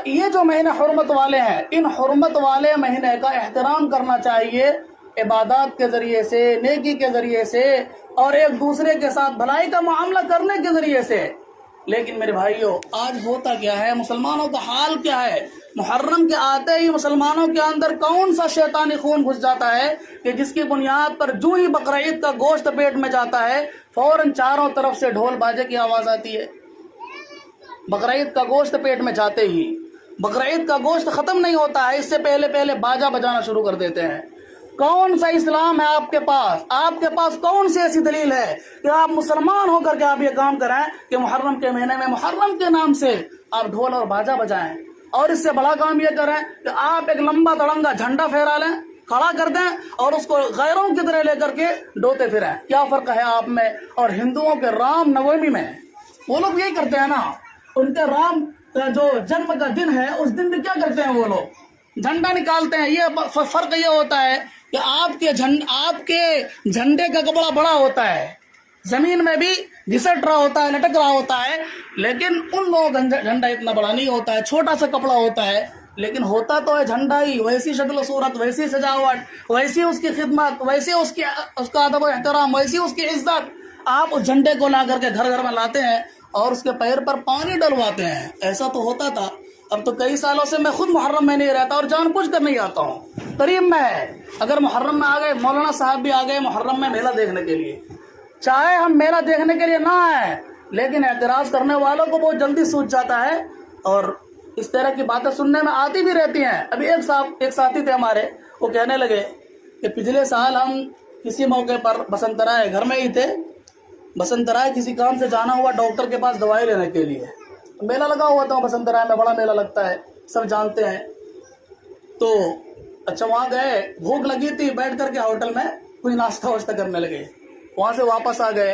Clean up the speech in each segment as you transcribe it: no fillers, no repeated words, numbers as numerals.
یہ جو مہینے حرمت والے ہیں، ان حرمت والے مہینے کا احترام کرنا چاہیے عبادات کے ذریعے سے، نیکی کے ذریعے سے، اور ایک دوسرے کے ساتھ بھلائی کا معاملہ کرنے کے ذریعے سے۔ لیکن میرے بھائیوں، آج ہوتا کیا ہے، مسلمانوں کا حال کیا ہے؟ محرم کے آتے ہی مسلمانوں کے اندر کون سا شیطانی خون گھس جاتا ہے کہ جس کی بنیاد پر جو ہی بقرعید کا گوشت پیٹ میں جاتا ہے فوراً چاروں طرف سے ڈھول باجے کی آواز آتی ہے۔ بقرعید کا گوشت پیٹ میں جاتے ہی، بقرعید کا گوشت ختم نہیں ہوتا ہے، اس سے پہلے باجا بجانا شروع کر دیتے ہیں۔ کون سا اسلام ہے آپ کے پاس؟ آپ کے پاس کون سی ایسی دلیل ہے کہ آپ مسلمان ہو کر کے آپ یہ کام کریں کہ محرم کے مہینے میں محرم کے نام سے آپ ڈھول اور باجا بجائیں؟ اور اس سے بڑا کام یہ کریں کہ آپ ایک لمبا تڑنگا جھنڈا پھیرا لیں، کھڑا کر دیں اور اس کو غیروں کی طرح لے کر کے ڈوتے پھریں۔ کیا فرق ہے آپ میں اور ہندوؤں کے رام نومی میں؟ وہ لوگ یہی کرتے ہیں نا، ان کے رام کا جو جنم کا دن ہے اس دن بھی کیا کرتے ہیں وہ لوگ؟ جھنڈا نکالتے ہیں۔ یہ فرق یہ ہوتا ہے کہ آپ کے جھنڈے کا کپڑا بڑا ہوتا ہے، زمین میں بھی گھسٹ رہا ہوتا ہے، لٹک رہا ہوتا ہے، لیکن ان لوگوں کا جھنڈا اتنا بڑا نہیں ہوتا ہے، چھوٹا سا کپڑا ہوتا ہے، لیکن ہوتا تو ہے جھنڈا ہی، ویسی شکل و صورت، ویسی سجاوٹ، ویسی اس کی خدمت، ویسے اس کا ادب و احترام، ویسی اس کی عزت۔ آپ اس جھنڈے کو لا کر کے گھر میں لاتے ہیں اور اس کے پیر پر پانی ڈلواتے ہیں۔ ایسا تو ہوتا تھا۔ اب تو کئی سالوں سے میں خود محرم میں نہیں رہتا اور جان بوجھ کر نہیں آتا ہوں، قریب میں ہے۔ اگر محرم میں آ گئے، مولانا صاحب بھی آ گئے محرم میں میلہ دیکھنے کے لیے، چاہے ہم میلہ دیکھنے کے لیے نہ آئیں، لیکن اعتراض کرنے والوں کو بہت جلدی سوچ جاتا ہے اور اس طرح کی باتیں سننے میں آتی بھی رہتی ہیں۔ ابھی ایک ساتھی تھے ہمارے، وہ کہنے لگے کہ پچھلے سال ہم کسی موقع پر بسنت رائے گھر میں ہی تھے، بسنت رائے کسی کام سے جانا ہوا ڈاکٹر کے پاس دوائی لینے کے لیے، میلہ لگا ہوا تھا بسنت رائے میں، بڑا میلہ لگتا ہے، سب جانتے ہیں۔ تو اچھا وہاں گئے، بھوک لگی تھی، بیٹھ کر کے ہوٹل میں کچھ ناشتہ واشتہ کرنے لگے، وہاں سے واپس آ گئے۔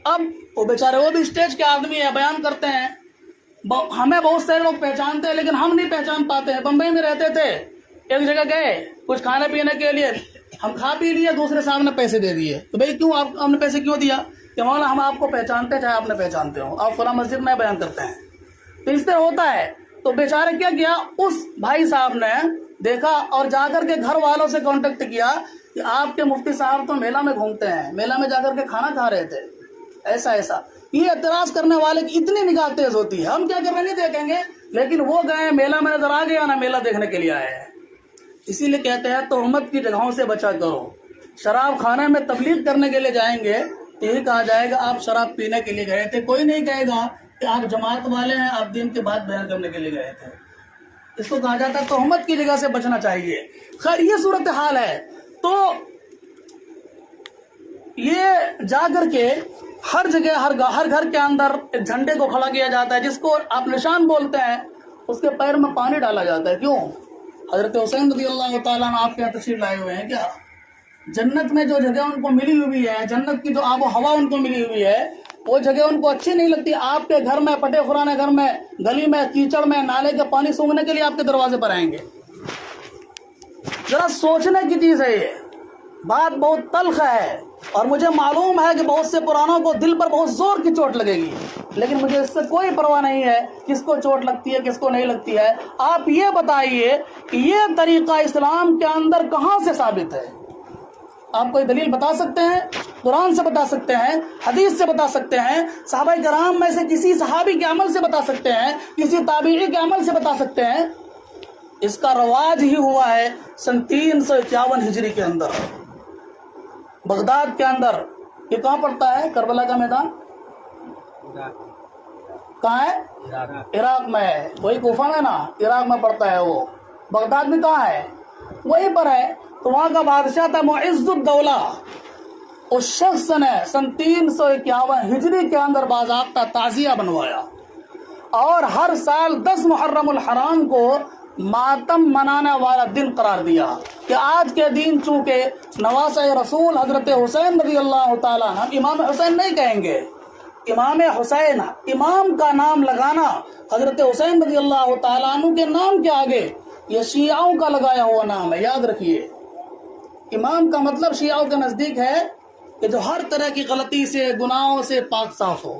اب وہ بیچارے، وہ بھی اسٹیج کے آدمی ہیں، بیان کرتے ہیں، ہمیں بہت سارے لوگ پہچانتے ہیں لیکن ہم نہیں پہچان پاتے ہیں۔ بمبئی میں رہتے تھے، ایک جگہ گئے کچھ کھانے پینے کے لیے، ہم کھا پی لیے، دوسرے صاحب نے پیسے دے دیے۔ تو بھائی کیوں آپ نے پیسے کیوں دیا؟ کہ مولا ہم آپ کو پہچانتے چاہے آپ نے پہچانتے ہو، آپ فلاں مسجد میں بیان کرتے ہیں۔ تو اس طرح ہوتا ہے۔ تو بیچارے کیا کیا، اس بھائی صاحب نے دیکھا اور جا کر کے گھر والوں سے کانٹیکٹ کیا کہ آپ کے مفتی صاحب تو میلہ میں گھومتے ہیں، میلہ میں جا کر کے کھانا کھا رہے تھے، ایسا۔ یہ اعتراض کرنے والے کی اتنی نگاہ تیز ہوتی ہے، ہم کیا کر رہے نہیں دیکھیں گے، لیکن وہ گئے میلہ میں نظر آ گیا نا، میلہ دیکھنے کے لیے آئے ہیں۔ اسی لیے کہتے ہیں تہمت کی جگہوں سے بچا کرو۔ شراب خانے میں تبلیغ کرنے کے لیے جائیں گے تو یہی کہا جائے گا آپ شراب پینے کے لیے گئے تھے، کوئی نہیں کہے گا کہ آپ جماعت والے ہیں، آپ دین کی بات بیان کرنے کے لیے گئے تھے۔ اس کو کہا جاتا ہے تہمت کی جگہ سے بچنا چاہیے۔ خیر یہ صورتحال ہے۔ تو یہ جا کر کے ہر جگہ ہر گھر کے اندر ایک جھنڈے کو کھڑا کیا جاتا ہے، جس کو آپ نشان بولتے ہیں، اس کے پیر میں پانی ڈالا جاتا ہے۔ کیوں؟ حضرت حسین رضی اللہ تعالیٰ عنہ آپ کے یہاں تشریف لائے ہوئے ہیں کیا؟ جنت میں جو جگہ ان کو ملی ہوئی ہے، جنت کی جو آب و ہوا ان کو ملی ہوئی ہے، وہ جگہ ان کو اچھی نہیں لگتی۔ آپ کے گھر میں، پٹے خرانے گھر میں، گلی میں، کیچڑ میں، نالے کے پانی سونگھنے کے لیے آپ کے دروازے پر آئیں گے۔ ذرا سوچنے کی چیز ہے، یہ بات بہت تلخ ہے، اور مجھے معلوم ہے کہ بہت سے پرانوں کو دل پر بہت زور کی چوٹ لگے گی، لیکن مجھے اس سے کوئی پرواہ نہیں ہے کس کو چوٹ لگتی ہے کس کو نہیں لگتی ہے۔ آپ یہ بتائیے کہ یہ طریقہ اسلام کے اندر کہاں سے ثابت ہے؟ آپ کوئی دلیل بتا سکتے ہیں؟ قرآن سے بتا سکتے ہیں، حدیث سے بتا سکتے ہیں، صحابہ کرام میں سے کسی صحابی کے عمل سے بتا سکتے ہیں، کسی تابعی کے عمل سے بتا سکتے ہیں؟ اس کا رواج ہی ہوا ہے سن 351 ہجری کے اندر، بغداد کے اندر۔ یہ کہاں پڑتا ہے؟ کربلا کا میدان کہاں ہے؟ عراق میں ہے۔ وہی کوفہ میں نا، عراق میں پڑتا ہے وہ۔ بغداد میں کہاں ہے؟ وہیں پر ہے۔ تو وہاں کا بادشاہ تھا معز الدولہ، اس شخص نے سن 351 ہجری کے اندر باضابطہ تعزیہ بنوایا، اور ہر سال 10 محرم الحرام کو ماتم منانے والا دن قرار دیا کہ آج کے دن چونکہ نواسہ رسول حضرت حسین رضی اللہ تعالیٰ، ہم امام حسین نہیں کہیں گے، امام حسین، امام کا نام لگانا حضرت حسین رضی اللہ تعالیٰ عنہ کے نام کے آگے یہ شیعوں کا لگایا ہوا نام ہے، یاد رکھیے۔ امام کا مطلب شیعوں کے نزدیک ہے کہ جو ہر طرح کی غلطی سے، گناہوں سے پاک صاف ہو،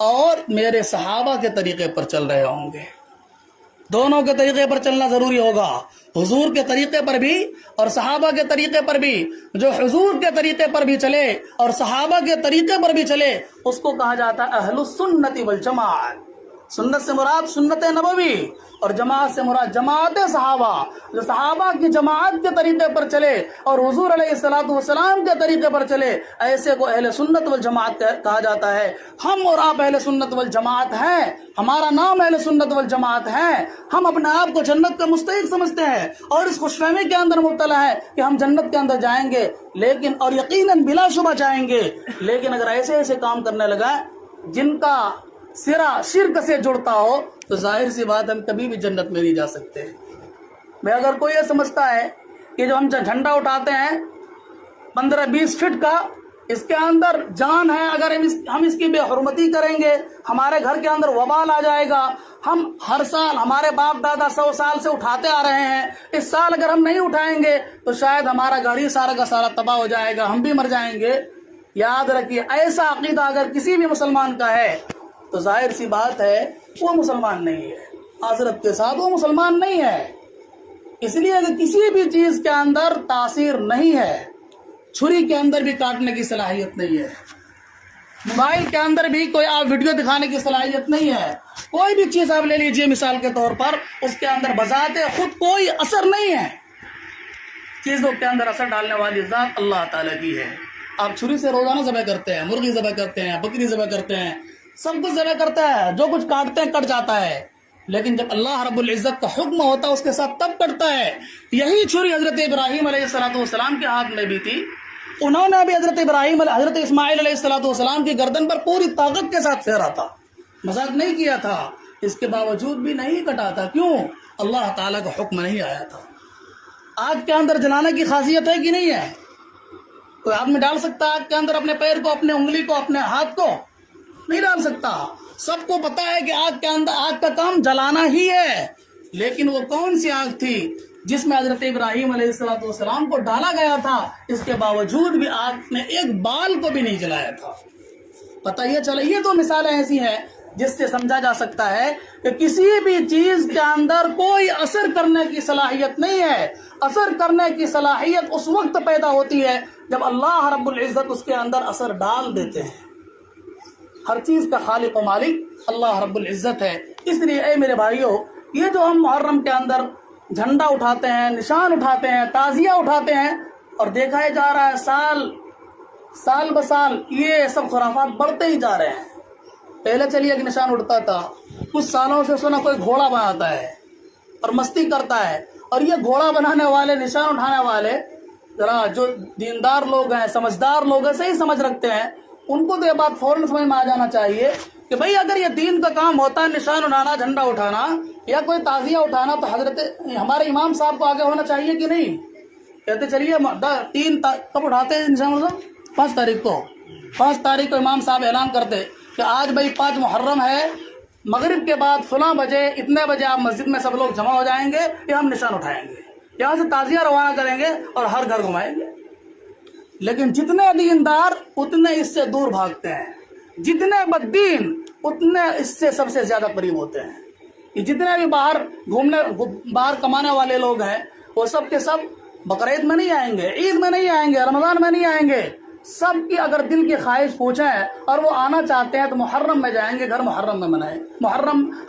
اور میرے صحابہ کے طریقے پر چل رہے ہوں گے. دونوں کے طریقے پر چلنا ضروری ہوگا، حضور کے طریقے پر بھی اور صحابہ کے طریقے پر بھی. جو حضور کے طریقے پر بھی چلے اور صحابہ کے طریقے پر بھی چلے اس کو کہا جاتا ہے اہل السنت والجماعت. سنت سے مراد سنت نبوی اور جماعت سے مراد جماعت صحابہ. جو صحابہ کی جماعت کے طریقے پر چلے اور حضور علیہ السلام کے طریقے پر چلے ایسے کو اہل سنت والجماعت کہا جاتا ہے. ہم اور آپ اہل سنت والجماعت ہیں، ہمارا نام اہل سنت والجماعت ہے. ہم اپنے آپ کو جنت کا مستحق سمجھتے ہیں اور اس خوش فہمی کے اندر مبتلا ہے کہ ہم جنت کے اندر جائیں گے، لیکن اور یقیناً بلا شبہ جائیں گے. لیکن اگر ایسے ایسے کام کرنے لگا جن کا سرا شرک سے جڑتا ہو تو ظاہر سی بات ہم کبھی بھی جنت میں نہیں جا سکتے. میں اگر کوئی یہ سمجھتا ہے کہ جو ہم جھنڈا اٹھاتے ہیں 15-20 فٹ کا، اس کے اندر جان ہے، اگر ہم اس کی بے حرمتی کریں گے ہمارے گھر کے اندر وبال آ جائے گا. ہم ہر سال ہمارے باپ دادا 100 سال سے اٹھاتے آ رہے ہیں، اس سال اگر ہم نہیں اٹھائیں گے تو شاید ہمارا گھر ہی سارا کا سارا تباہ ہو جائے گا، ہم بھی مر جائیں گے. یاد رکھیے ایسا عقیدہ اگر کسی بھی مسلمان کا ہے تو ظاہر سی بات ہے وہ مسلمان نہیں ہے. حضرت کے ساتھ وہ مسلمان نہیں ہے. اس لیے کہ کسی بھی چیز کے اندر تاثیر نہیں ہے. چھری کے اندر بھی کاٹنے کی صلاحیت نہیں ہے، موبائل کے اندر بھی کوئی آپ ویڈیو دکھانے کی صلاحیت نہیں ہے. کوئی بھی چیز آپ لے لیجئے مثال کے طور پر، اس کے اندر بذات خود کوئی اثر نہیں ہے. چیزوں کے اندر اثر ڈالنے والی ذات اللہ تعالیٰ کی ہے. آپ چھری سے روزانہ ذبح کرتے ہیں، مرغی ذبح کرتے ہیں، بکری ذبح کرتے ہیں، سب کچھ ذبح کرتا ہے، جو کچھ کاٹتے ہیں کٹ جاتا ہے. لیکن جب اللہ رب العزت کا حکم ہوتا ہے اس کے ساتھ تب کٹتا ہے. یہی چھری حضرت ابراہیم علیہ السلام کے ہاتھ میں بھی تھی. انہوں نے بھی حضرت اسماعیل علیہ السلام کی گردن پر پوری طاقت کے ساتھ پھیرا تھا، مذاق نہیں کیا تھا. اس کے باوجود بھی نہیں کٹا تھا. کیوں؟ اللہ تعالیٰ کا حکم نہیں آیا تھا. آگ کے اندر جلانے کی خاصیت ہے کہ نہیں ہے؟ کوئی آدمی ڈال سکتا ہے آگ کے اندر اپنے پیر کو، اپنے انگلی کو، اپنے ہاتھ کو؟ نہیں ڈال سکتا. سب کو پتا ہے کہ آگ کے اندر آگ کا کام جلانا ہی ہے. لیکن وہ کون سی آگ تھی جس میں حضرت ابراہیم علیہ السلام کو ڈالا گیا تھا؟ اس کے باوجود بھی آگ نے ایک بال کو بھی نہیں جلایا تھا. پتہ یہ چلا. یہ تو مثالیں ایسی ہیں جس سے سمجھا جا سکتا ہے کہ کسی بھی چیز کے اندر کوئی اثر کرنے کی صلاحیت نہیں ہے. اثر کرنے کی صلاحیت اس وقت پیدا ہوتی ہے جب اللہ رب العزت اس کے اندر اثر ڈال دیتے ہیں. ہر چیز کا خالق و مالک اللہ رب العزت ہے. اس لیے اے میرے بھائیوں، یہ جو ہم محرم کے اندر جھنڈا اٹھاتے ہیں، نشان اٹھاتے ہیں، تعزیہ اٹھاتے ہیں، اور دیکھا ہی جا رہا ہے سال بسال یہ سب خرافات بڑھتے ہی جا رہے ہیں. پہلے چلیے ایک نشان اٹھتا تھا، کچھ سالوں سے سنا کوئی گھوڑا بناتا ہے اور مستی کرتا ہے. اور یہ گھوڑا بنانے والے، نشان اٹھانے والے، ذرا جو دیندار لوگ ہیں، سمجھدار لوگ ہیں، صحیح سمجھ رکھتے ہیں، ان کو تو یہ بات فوراً سمجھ میں آ جانا چاہیے کہ بھئی اگر یہ دین کا کام ہوتا ہے، نشان اٹھانا، جھنڈا اٹھانا یا کوئی تعزیہ اٹھانا، تو حضرت ہمارے امام صاحب کو آگے ہونا چاہیے کہ نہیں؟ کہتے چلیے کب اٹھاتے ہیں نشان اٹھانا؟ 5 تاریخ کو. 5 تاریخ کو امام صاحب اعلان کرتے کہ آج بھائی 5 محرم ہے، مغرب کے بعد فلاں بجے اتنے بجے آپ مسجد میں سب لوگ جمع ہو جائیں گے، یہ ہم نشان اٹھائیں گے، یہاں سے تعزیہ روانہ کریں گے اور ہر گھر گھمائیں گے. لیکن جتنے دیندار اتنے اس سے دور بھاگتے ہیں، جتنے بددین اتنے اس سے سب سے زیادہ قریب ہوتے ہیں. یہ جتنے بھی باہر کمانے والے لوگ ہیں وہ سب کے سب بقرعید میں نہیں آئیں گے، عید میں نہیں آئیں گے، رمضان میں نہیں آئیں گے. سب کی اگر دل کی خواہش پوچھیں اور وہ آنا چاہتے ہیں تو محرم میں جائیں گے، گھر محرم میں منائیں.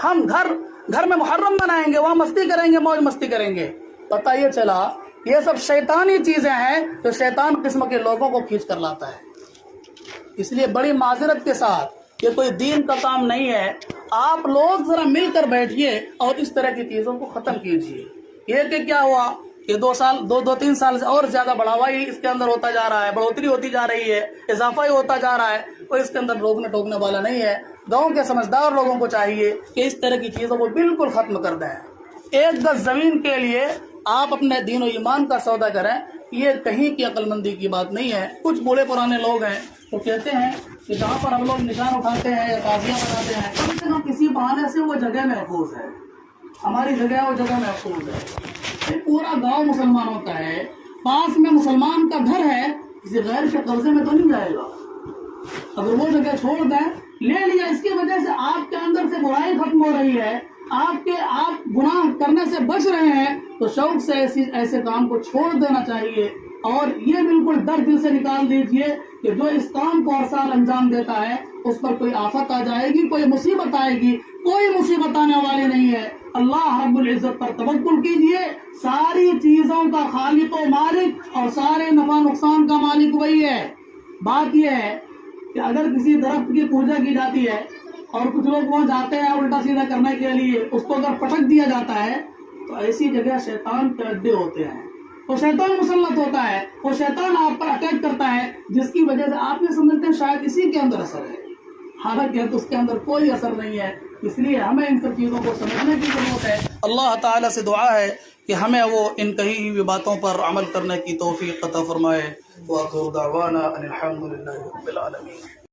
ہم گھر میں محرم منائیں گے، وہاں مستی کریں گے، موج مستی کریں گے. پتہ یہ چلا یہ سب شیطانی چیزیں ہیں جو شیطان قسم کے لوگوں کو کھینچ کر لاتا ہے. اس لیے بڑی معذرت کے ساتھ یہ کوئی دین کا کام نہیں ہے. آپ لوگ ذرا مل کر بیٹھیے اور اس طرح کی چیزوں کو ختم کیجیے. یہ کہ کیا ہوا کہ 2-3 سال سے اور زیادہ بڑھاوا ہی اس کے اندر ہوتا جا رہا ہے، بڑھوتری ہوتی جا رہی ہے، اضافہ ہی ہوتا جا رہا ہے. کوئی اس کے اندر روکنے ٹوکنے والا نہیں ہے. گاؤں کے سمجھدار لوگوں کو چاہیے کہ اس طرح کی چیزوں کو بالکل ختم کر دیں. 1 گز زمین کے لیے آپ اپنے دین و ایمان کا سودا کریں، یہ کہیں کی عقل مندی کی بات نہیں ہے. کچھ بوڑھے پرانے لوگ ہیں وہ کہتے ہیں کہ جہاں پر ہم لوگ نشان اٹھاتے ہیں یا تعزیہ بناتے ہیں، کم سے کم کسی بہانے سے وہ جگہ محفوظ ہے، ہماری جگہ وہ جگہ محفوظ ہے. پورا گاؤں مسلمانوں کا ہے، پاس میں مسلمان کا گھر ہے، کسی غیر کے قبضے میں تو نہیں جائے گا. اگر وہ جگہ چھوڑ دیں لے لیا، اس کی وجہ سے آپ کے اندر سے برائی ختم ہو رہی ہے، آپ گناہ کرنے سے بچ رہے ہیں، تو شوق سے ایسے کام کو چھوڑ دینا چاہیے، اور یہ بالکل ڈر دل سے نکال دیجئے کہ جو اس کام کو ہر سال انجام دیتا ہے اس پر کوئی آفت آ جائے گی، کوئی مصیبت آئے گی، کوئی مصیبت آنے والی نہیں ہے۔ اللہ رب العزت پر توکل کیجئے، ساری چیزوں کا خالق و مالک اور سارے نفع نقصان کا مالک وہی ہے۔ بات یہ ہے کہ اگر کسی درخت کی پوجا کی جاتی ہے اور کچھ لوگ وہاں جاتے ہیں الٹا سیدھا کرنے کے لیے، اس کو اگر پٹک دیا جاتا ہے تو ایسی جگہ شیطان کے اڈے ہوتے ہیں، وہ شیطان مسلط ہوتا ہے، وہ شیطان آپ پر اٹیک کرتا ہے، جس کی وجہ سے آپ یہ سمجھتے ہیں شاید اسی کے اندر اثر ہے، حالانکہ اس کے اندر کوئی اثر نہیں ہے۔ اس لیے ہمیں ان سب چیزوں کو سمجھنے کی ضرورت ہے۔ اللہ تعالیٰ سے دعا ہے کہ ہمیں وہ ان کہی ہوئی باتوں پر عمل کرنے کی توفیق عطا فرمائے۔ وآخر دعوانا ان الحمد للہ رب العالمین۔